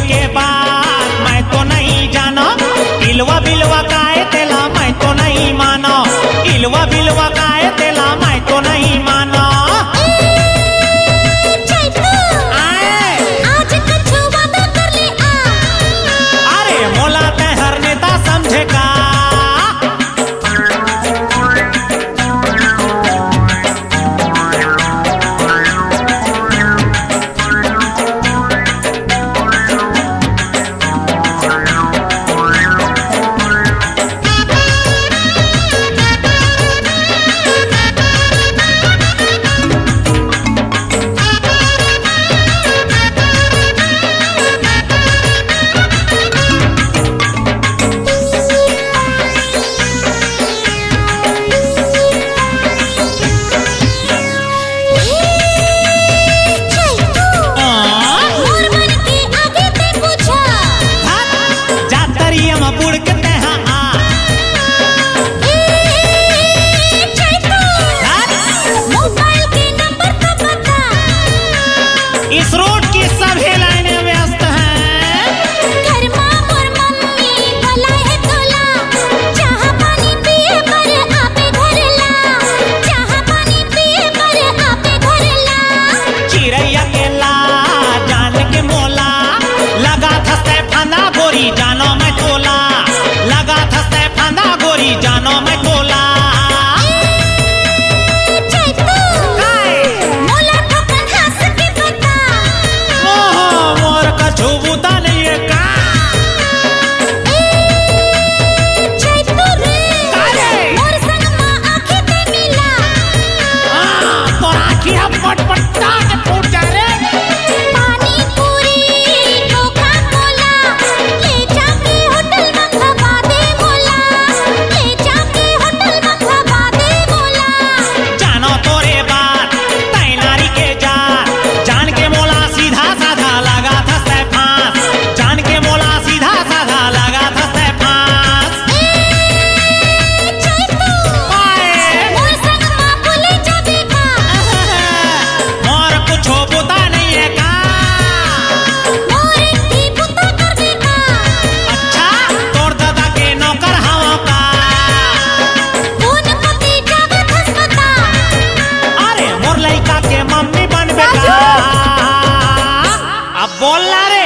के बाद मैं तो नहीं जाना, इलवा बिलवा काए तेला मैं तो नहीं माना, इलवा बिलवा काए तेला मैं तो नहीं माना। अरे मोला ते हर नेता समझे का, इस रोड की सभी लाइनें व्यस्त हैं। घर मां मोर मम्मी भलाए तोला, चाह पानी पिए पर आपे घर ला, चाह पानी पिए पर आपे घर ला। चिड़ैया के ला जान के मोला, लगा था से फंदा गोरी जानो मैं तोला, लगा था से फंदा गोरी जानो मैं तोला। झूबूता नहीं है का मोर संग मां आंखें ते मिला, तो आंखें हम पटपटा के फूट जा रे। पानी पूरी कोका कोला ले जाके होटल मंगवा दे मोला, ले जाके होटल मंगवा दे मोला। जानो तोरे बात तैनारी के जार, जान के मोला सीधा साधा लगा था से फांस, जान के मोला सीधा साधा लगा था से फांस। मोर संग मां बोले जाबे का, और कुछ होता नहीं है का, मोर की पुता कर दे का। अच्छा तोर दादा के नौकर हवा का, कौन पति जावे खसमता, अरे मोर लड़का के मम्मी बनबे का। अब बोल ला रे।